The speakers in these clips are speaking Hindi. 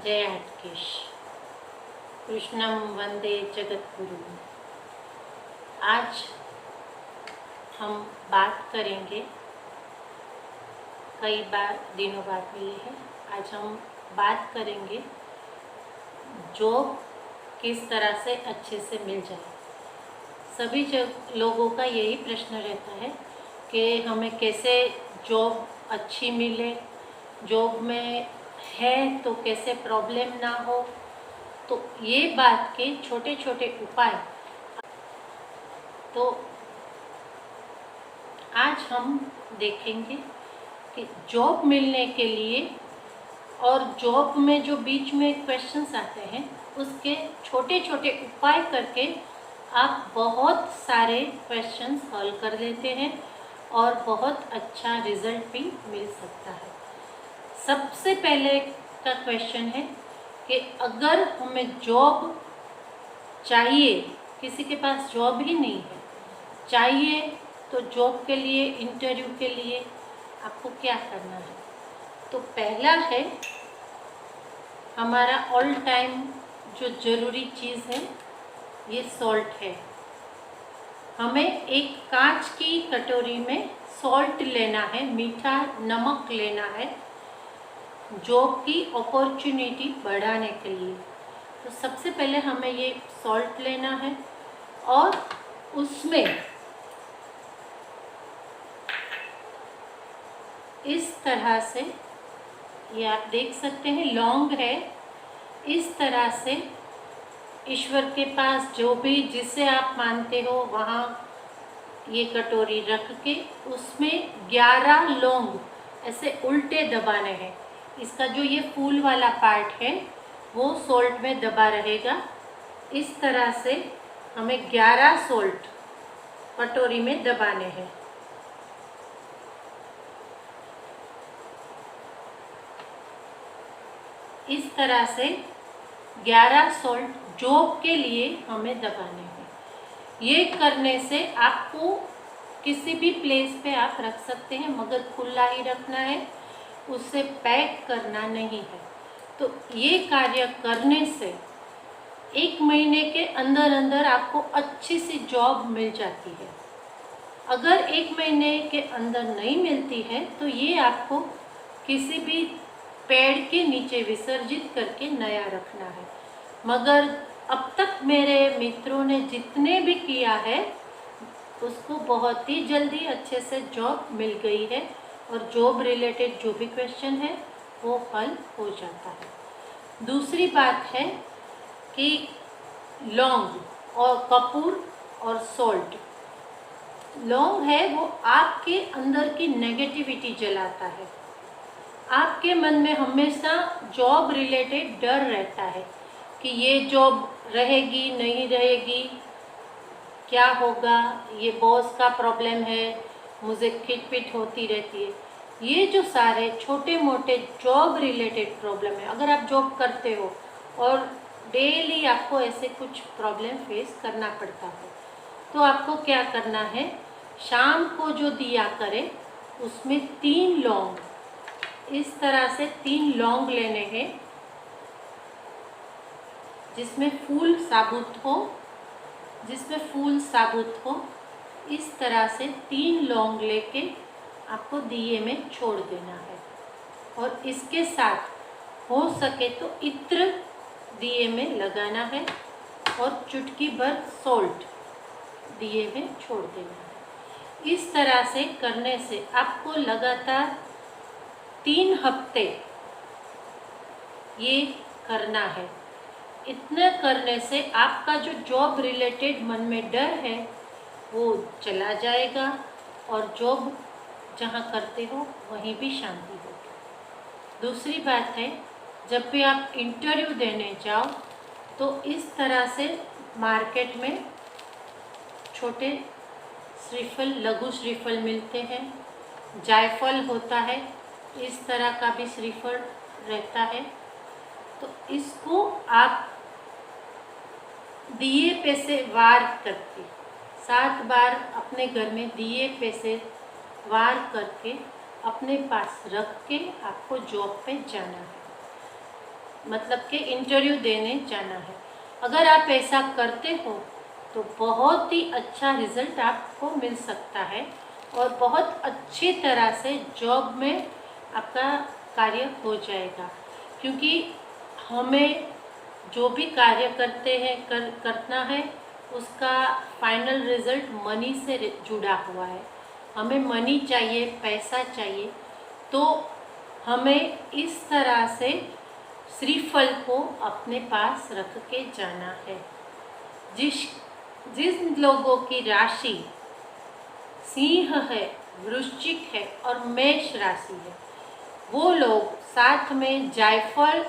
जय हटकेश। कृष्णम वंदे जगद्गुरु। आज हम बात करेंगे, कई बार दिनों बाद मिली है, आज हम बात करेंगे जॉब किस तरह से अच्छे से मिल जाए। सभी लोगों का यही प्रश्न रहता है कि हमें कैसे जॉब अच्छी मिले, जॉब में है तो कैसे प्रॉब्लम ना हो। तो ये बात के छोटे छोटे उपाय तो आज हम देखेंगे कि जॉब मिलने के लिए और जॉब में जो बीच में क्वेश्चंस आते हैं उसके छोटे छोटे उपाय करके आप बहुत सारे क्वेश्चंस हल कर लेते हैं और बहुत अच्छा रिजल्ट भी मिल सकता है। सबसे पहले का क्वेश्चन है कि अगर हमें जॉब चाहिए, किसी के पास जॉब ही नहीं है, चाहिए, तो जॉब के लिए, इंटरव्यू के लिए आपको क्या करना है। तो पहला है हमारा ऑल टाइम जो ज़रूरी चीज़ है, ये सॉल्ट है। हमें एक कांच की कटोरी में सॉल्ट लेना है, मीठा नमक लेना है जॉब की अपॉर्चुनिटी बढ़ाने के लिए। तो सबसे पहले हमें ये सॉल्ट लेना है और उसमें इस तरह से, ये आप देख सकते हैं लौंग है, इस तरह से ईश्वर के पास जो भी जिसे आप मानते हो वहाँ ये कटोरी रख के उसमें 11 लौंग ऐसे उल्टे दबाने हैं। इसका जो ये फूल वाला पार्ट है वो सॉल्ट में दबा रहेगा। इस तरह से हमें 11 सॉल्ट कटोरी में दबाने हैं। इस तरह से 11 सॉल्ट जॉब के लिए हमें दबाने हैं। ये करने से आपको किसी भी प्लेस पे आप रख सकते हैं, मगर खुला ही रखना है, उसे पैक करना नहीं है। तो ये कार्य करने से 1 महीने के अंदर अंदर आपको अच्छी सी जॉब मिल जाती है। अगर 1 महीने के अंदर नहीं मिलती है तो ये आपको किसी भी पेड़ के नीचे विसर्जित करके नया रखना है। मगर अब तक मेरे मित्रों ने जितने भी किया है उसको बहुत ही जल्दी अच्छे से जॉब मिल गई है और जॉब रिलेटेड जो भी क्वेश्चन है वो हल हो जाता है। दूसरी बात है कि लौंग और कपूर और सॉल्ट। लौंग है वो आपके अंदर की नेगेटिविटी जलाता है। आपके मन में हमेशा जॉब रिलेटेड डर रहता है कि ये जॉब रहेगी नहीं रहेगी, क्या होगा, ये बॉस का प्रॉब्लम है, मुझे खिटपिट होती रहती है। ये जो सारे छोटे मोटे जॉब रिलेटेड प्रॉब्लम है, अगर आप जॉब करते हो और डेली आपको ऐसे कुछ प्रॉब्लम फेस करना पड़ता है तो आपको क्या करना है, शाम को जो दिया करें उसमें 3 लौंग, इस तरह से 3 लौंग लेने हैं जिसमें फूल साबुत हो, इस तरह से 3 लौंग लेके आपको दिए में छोड़ देना है। और इसके साथ हो सके तो इत्र दिए में लगाना है और चुटकी भर सॉल्ट दिए में छोड़ देना है। इस तरह से करने से आपको लगातार 3 हफ्ते ये करना है। इतना करने से आपका जो जॉब रिलेटेड मन में डर है वो चला जाएगा और जॉब जहाँ करते हो वहीं भी शांति होगी। दूसरी बात है, जब भी आप इंटरव्यू देने जाओ तो इस तरह से मार्केट में छोटे श्रीफल, लघु श्रीफल मिलते हैं, जायफल होता है, इस तरह का भी श्रीफल रहता है। तो इसको आप दिए पे से वार करके 7 बार अपने घर में दिए पे से वार करके अपने पास रख के आपको जॉब पे जाना है। मतलब कि इंटरव्यू देने जाना है। अगर आप ऐसा करते हो तो बहुत ही अच्छा रिजल्ट आपको मिल सकता है और बहुत अच्छी तरह से जॉब में आपका कार्य हो जाएगा। क्योंकि हमें जो भी कार्य करते हैं करना है उसका फाइनल रिजल्ट मनी से जुड़ा हुआ है। हमें मनी चाहिए, पैसा चाहिए, तो हमें इस तरह से श्रीफल को अपने पास रख के जाना है। जिन लोगों की राशि सिंह है, वृश्चिक है और मेष राशि है, वो लोग साथ में जायफल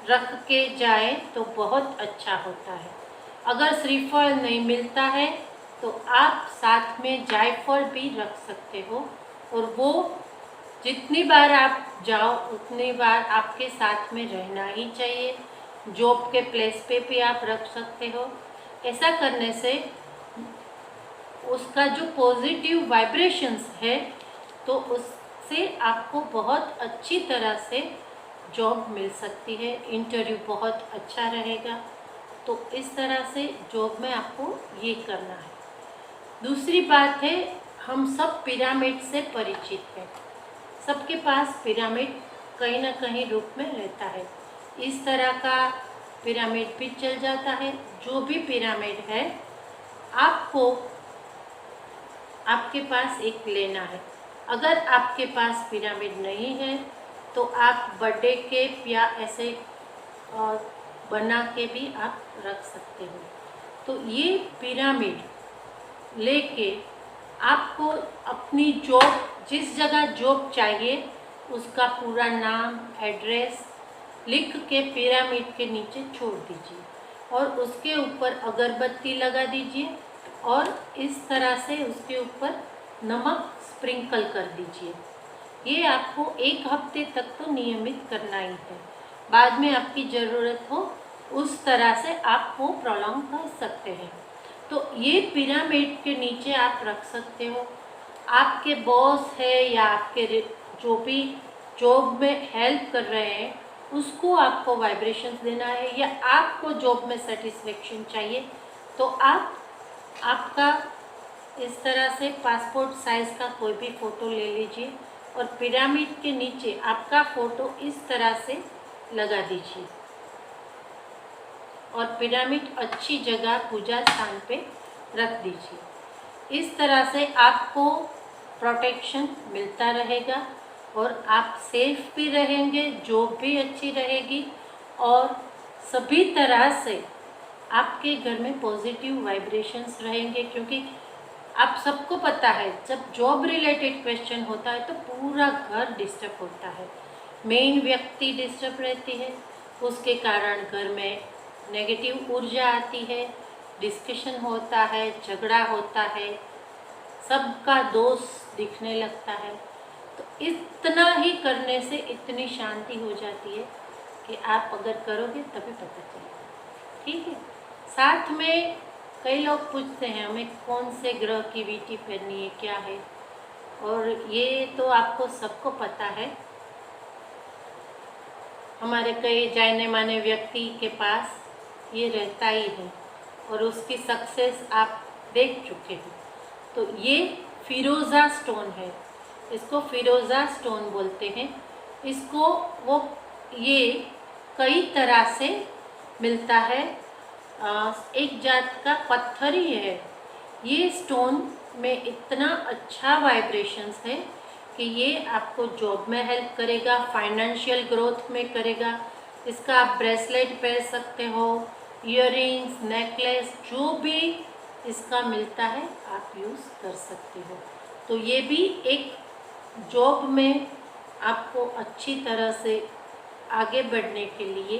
रख के जाए तो बहुत अच्छा होता है। अगर श्रीफल नहीं मिलता है तो आप साथ में जायफल भी रख सकते हो और वो जितनी बार आप जाओ उतनी बार आपके साथ में रहना ही चाहिए। जॉब के प्लेस पे भी आप रख सकते हो। ऐसा करने से उसका जो पॉजिटिव वाइब्रेशंस है तो उससे आपको बहुत अच्छी तरह से जॉब मिल सकती है, इंटरव्यू बहुत अच्छा रहेगा। तो इस तरह से जॉब में आपको ये करना है। दूसरी बात है, हम सब पिरामिड से परिचित हैं। सबके पास पिरामिड कहीं ना कहीं रूप में रहता है। इस तरह का पिरामिड भी चल जाता है। जो भी पिरामिड है आपको आपके पास एक लेना है। अगर आपके पास पिरामिड नहीं है तो आप बर्थडे केक या ऐसे बना के भी आप रख सकते हो। तो ये पिरामिड लेके आपको अपनी जॉब, जिस जगह जॉब चाहिए उसका पूरा नाम, एड्रेस लिख के पिरामिड के नीचे छोड़ दीजिए और उसके ऊपर अगरबत्ती लगा दीजिए और इस तरह से उसके ऊपर नमक स्प्रिंकल कर दीजिए। ये आपको 1 हफ्ते तक तो नियमित करना ही है। बाद में आपकी ज़रूरत हो उस तरह से आप वो प्रोलॉन्ग कर सकते हैं। तो ये पिरामिड के नीचे आप रख सकते हो। आपके बॉस है या आपके जो भी जॉब में हेल्प कर रहे हैं उसको आपको वाइब्रेशंस देना है, या आपको जॉब में सेटिस्फेक्शन चाहिए तो आप आपका इस तरह से पासपोर्ट साइज़ का कोई भी फ़ोटो ले लीजिए और पिरामिड के नीचे आपका फ़ोटो इस तरह से लगा दीजिए और पिरामिड अच्छी जगह पूजा स्थान पे रख दीजिए। इस तरह से आपको प्रोटेक्शन मिलता रहेगा और आप सेफ भी रहेंगे, जॉब भी अच्छी रहेगी और सभी तरह से आपके घर में पॉजिटिव वाइब्रेशंस रहेंगे। क्योंकि आप सबको पता है जब जॉब रिलेटेड क्वेश्चन होता है तो पूरा घर डिस्टर्ब होता है, मेन व्यक्ति डिस्टर्ब रहती है, उसके कारण घर में नेगेटिव ऊर्जा आती है, डिस्कशन होता है, झगड़ा होता है, सबका दोष दिखने लगता है। तो इतना ही करने से इतनी शांति हो जाती है कि आप अगर करोगे तभी पता चलेगा। ठीक है। साथ में कई लोग पूछते हैं हमें कौन से ग्रह की वीटी करनी है, क्या है, और ये तो आपको सबको पता है। हमारे कई जाने माने व्यक्ति के पास ये रहता ही है और उसकी सक्सेस आप देख चुके हो। तो ये फिरोज़ा स्टोन है, इसको फिरोज़ा स्टोन बोलते हैं। इसको वो ये कई तरह से मिलता है, एक जात का पत्थर ही है। ये स्टोन में इतना अच्छा वाइब्रेशंस है कि ये आपको जॉब में हेल्प करेगा, फाइनेंशियल ग्रोथ में करेगा। इसका आप ब्रेसलेट पहन सकते हो, इयररिंग्स, नेकलेस, जो भी इसका मिलता है आप यूज़ कर सकते हो। तो ये भी एक जॉब में आपको अच्छी तरह से आगे बढ़ने के लिए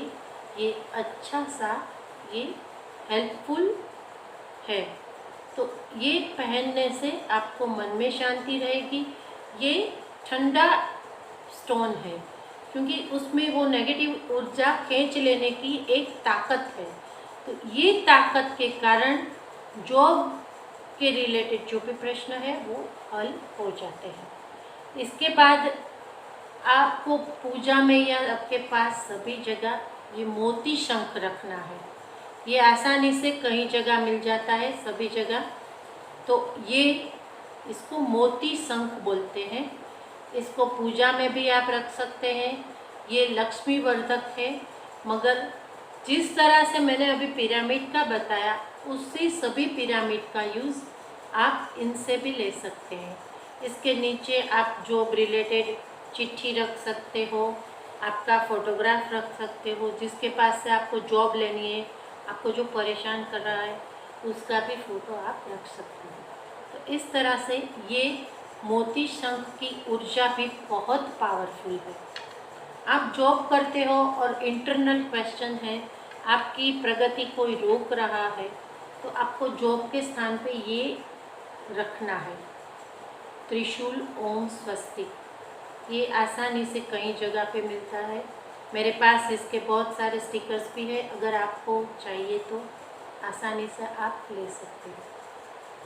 ये अच्छा सा ये हेल्पफुल है। तो ये पहनने से आपको मन में शांति रहेगी। ये ठंडा स्टोन है क्योंकि उसमें वो नेगेटिव ऊर्जा खींच लेने की एक ताकत है। तो ये ताकत के कारण जॉब के रिलेटेड जो भी प्रश्न है वो हल हो जाते हैं। इसके बाद आपको पूजा में या आपके पास सभी जगह ये मोती शंख रखना है। ये आसानी से कई जगह मिल जाता है, सभी जगह। तो ये इसको मोती शंख बोलते हैं। इसको पूजा में भी आप रख सकते हैं। ये लक्ष्मी वर्धक है। मगर जिस तरह से मैंने अभी पिरामिड का बताया, उसी सभी पिरामिड का यूज़ आप इनसे भी ले सकते हैं। इसके नीचे आप जॉब रिलेटेड चिट्ठी रख सकते हो, आपका फोटोग्राफ रख सकते हो, जिसके पास से आपको जॉब लेनी है, आपको जो परेशान कर रहा है उसका भी फ़ोटो आप रख सकते हो। तो इस तरह से ये मोती शंख की ऊर्जा भी बहुत पावरफुल है। आप जॉब करते हो और इंटरनल क्वेश्चन है, आपकी प्रगति कोई रोक रहा है, तो आपको जॉब के स्थान पे ये रखना है, त्रिशूल ओम स्वस्तिक। ये आसानी से कई जगह पे मिलता है। मेरे पास इसके बहुत सारे स्टिकर्स भी है, अगर आपको चाहिए तो आसानी से आप ले सकते हो।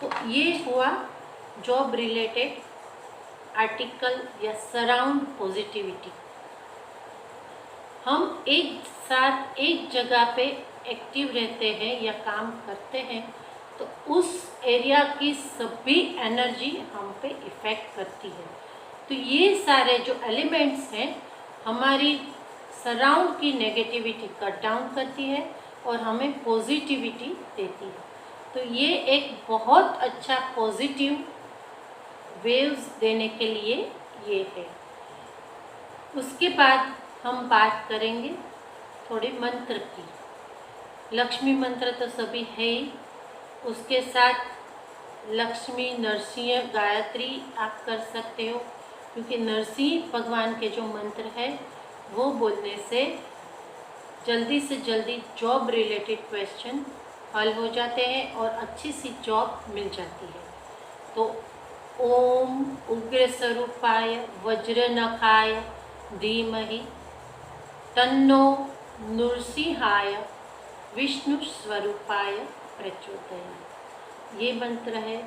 तो ये हुआ जॉब रिलेटेड आर्टिकल या सराउंड पॉजिटिविटी। हम एक साथ एक जगह पे एक्टिव रहते हैं या काम करते हैं, तो उस एरिया की सभी एनर्जी हम पे इफ़ेक्ट करती है। तो ये सारे जो एलिमेंट्स हैं हमारी सराउंड की नेगेटिविटी कट डाउन करती है और हमें पॉजिटिविटी देती है। तो ये एक बहुत अच्छा पॉजिटिव वेव्स देने के लिए ये है। उसके बाद हम बात करेंगे थोड़े मंत्र की। लक्ष्मी मंत्र तो सभी है ही, उसके साथ लक्ष्मी नरसिंह गायत्री आप कर सकते हो, क्योंकि नरसिंह भगवान के जो मंत्र है वो बोलने से जल्दी से जल्दी जॉब रिलेटेड क्वेश्चन हल हो जाते हैं और अच्छी सी जॉब मिल जाती है। तो ओम उग्र स्वरूपाय वज्रनखाय धीमहि तन्नो नृसिंहाय विष्णु स्वरूपाय प्रचोदयात्। ये मंत्र है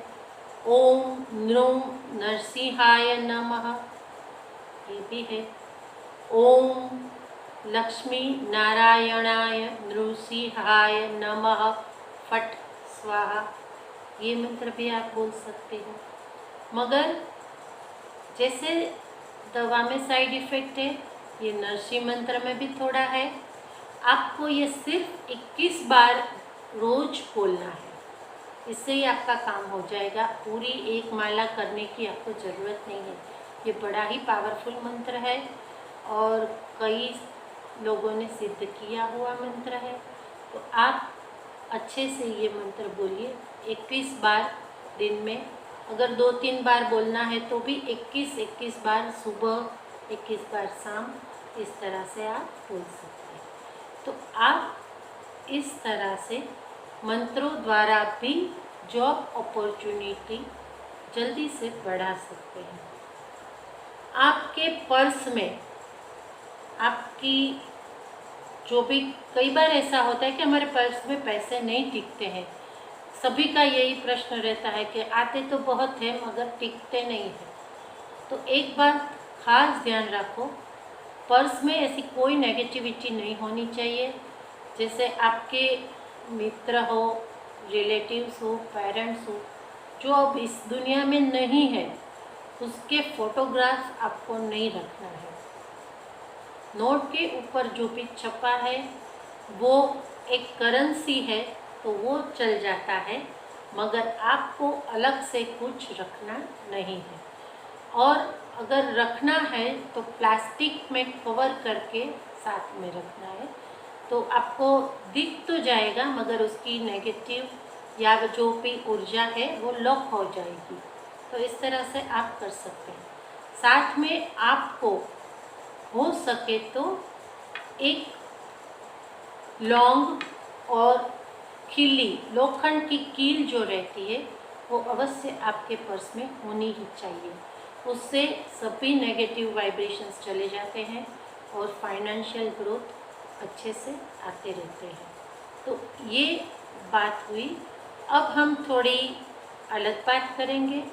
ओम नृं नरसिंहाय नमः। ये भी है ओम लक्ष्मी नारायणाय नृसिंहाय नमः फट स्वाहा। ये मंत्र भी आप बोल सकते हो। मगर जैसे दवा में साइड इफ़ेक्ट है, ये नरसिंह मंत्र में भी थोड़ा है। आपको ये सिर्फ 21 बार रोज बोलना है, इससे ही आपका काम हो जाएगा। पूरी एक माला करने की आपको ज़रूरत नहीं है। ये बड़ा ही पावरफुल मंत्र है और कई लोगों ने सिद्ध किया हुआ मंत्र है। तो आप अच्छे से ये मंत्र बोलिए 21 बार दिन में। अगर 2-3 बार बोलना है तो भी 21 बार सुबह, 21 बार शाम, इस तरह से आप बोल सकते हैं। तो आप इस तरह से मंत्रों द्वारा भी जॉब अपॉर्चुनिटी जल्दी से बढ़ा सकते हैं। आपके पर्स में आपकी जो भी, कई बार ऐसा होता है कि हमारे पर्स में पैसे नहीं टिकते हैं। सभी का यही प्रश्न रहता है कि आते तो बहुत हैं मगर टिकते नहीं हैं। तो एक बात खास ध्यान रखो, पर्स में ऐसी कोई नेगेटिविटी नहीं होनी चाहिए। जैसे आपके मित्र हो, रिलेटिव्स हो, पेरेंट्स हो, जो अब इस दुनिया में नहीं है, उसके फोटोग्राफ्स आपको नहीं रखना है। नोट के ऊपर जो भी छपा है वो एक करेंसी है तो वो चल जाता है, मगर आपको अलग से कुछ रखना नहीं है। और अगर रखना है तो प्लास्टिक में कवर करके साथ में रखना है, तो आपको दिख तो जाएगा मगर उसकी नेगेटिव या जो भी ऊर्जा है वो लॉक हो जाएगी। तो इस तरह से आप कर सकते हैं। साथ में आपको हो सके तो एक लौंग और खिल्ली, लोखंड की कील जो रहती है वो अवश्य आपके पर्स में होनी ही चाहिए। उससे सभी नेगेटिव वाइब्रेशंस चले जाते हैं और फाइनेंशियल ग्रोथ अच्छे से आते रहते हैं। तो ये बात हुई। अब हम थोड़ी अलग बात करेंगे।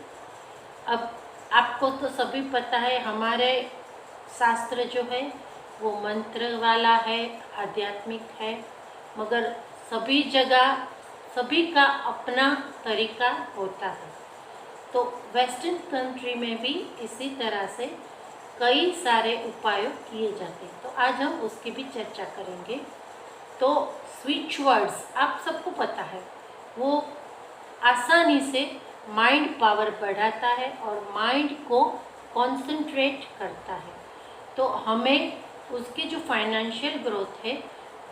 अब आपको तो सभी पता है, हमारे शास्त्र जो है वो मंत्र वाला है, आध्यात्मिक है, मगर सभी जगह सभी का अपना तरीका होता है। तो वेस्टर्न कंट्री में भी इसी तरह से कई सारे उपाय किए जाते हैं। तो आज हम उसकी भी चर्चा करेंगे। तो स्विच वर्ड्स आप सबको पता है, वो आसानी से माइंड पावर बढ़ाता है और माइंड को कंसंट्रेट करता है। तो हमें उसकी जो फाइनेंशियल ग्रोथ है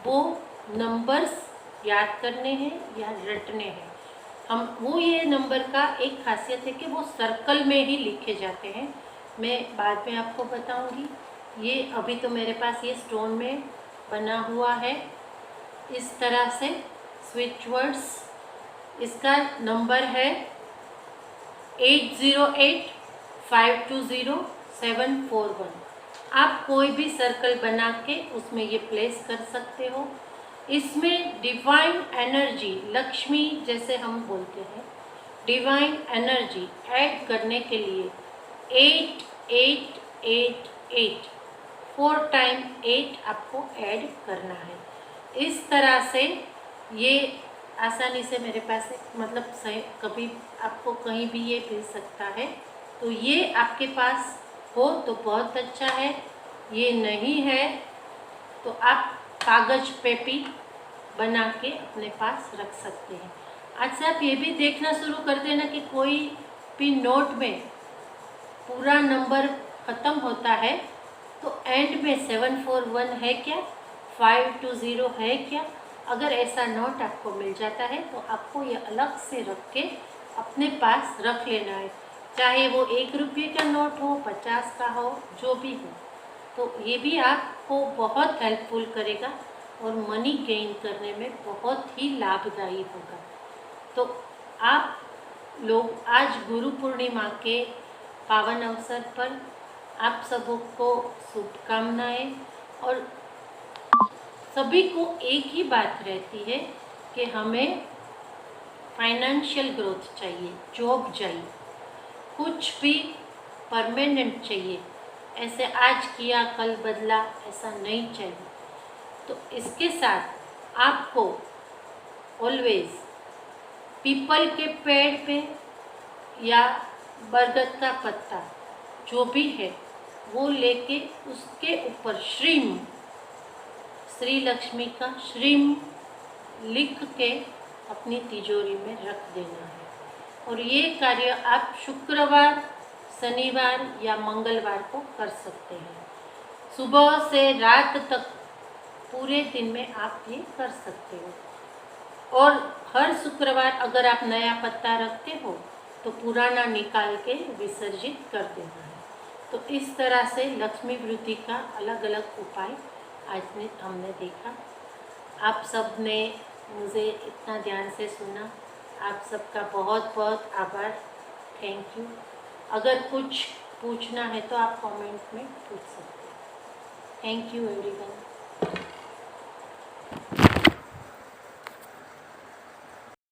वो नंबर्स याद करने हैं या रटने हैं। वो ये नंबर का एक खासियत है कि वो सर्कल में ही लिखे जाते हैं। मैं बाद में आपको बताऊंगी। ये अभी तो मेरे पास ये स्टोन में बना हुआ है इस तरह से स्विच वर्ड्स। इसका नंबर है 808520 741। आप कोई भी सर्कल बना के उसमें ये प्लेस कर सकते हो। इसमें डिवाइन एनर्जी, लक्ष्मी जैसे हम बोलते हैं, डिवाइन एनर्जी ऐड करने के लिए 8888 4 टाइम 8 आपको ऐड करना है। इस तरह से ये आसानी से मेरे पास मतलब कभी आपको कहीं भी ये मिल सकता है। तो ये आपके पास हो तो बहुत अच्छा है, ये नहीं है तो आप कागज पे भी बना के अपने पास रख सकते हैं। आज से आप ये भी देखना शुरू कर देना कि कोई भी नोट में पूरा नंबर ख़त्म होता है तो एंड में 741 है क्या, 520 है क्या। अगर ऐसा नोट आपको मिल जाता है तो आपको ये अलग से रख के अपने पास रख लेना है, चाहे वो 1 रुपये का नोट हो, 50 का हो, जो भी हो। तो ये भी आपको बहुत हेल्पफुल करेगा और मनी गेन करने में बहुत ही लाभदायी होगा। तो आप लोग आज गुरु पूर्णिमा के पावन अवसर पर आप सबको शुभकामनाएं। और सभी को एक ही बात रहती है कि हमें फाइनेंशियल ग्रोथ चाहिए, जॉब चाहिए, कुछ भी परमानेंट चाहिए। ऐसे आज किया कल बदला ऐसा नहीं चाहिए। तो इसके साथ आपको ऑलवेज पीपल के पेड़ पे या बरगद का पत्ता जो भी है वो लेके उसके ऊपर श्री लक्ष्मी का श्रीम लिख के अपनी तिजोरी में रख देना है। और ये कार्य आप शुक्रवार, शनिवार या मंगलवार को कर सकते हैं। सुबह से रात तक पूरे दिन में आप ये कर सकते हो। और हर शुक्रवार अगर आप नया पत्ता रखते हो तो पुराना निकाल के विसर्जित कर देना है। तो इस तरह से लक्ष्मी वृद्धि का अलग अलग उपाय आज हमने देखा। आप सब ने मुझे इतना ध्यान से सुना, आप सबका बहुत बहुत आभार, थैंक यू। अगर कुछ पूछना है तो आप कमेंट में पूछ सकते हैं। Thank you everyone.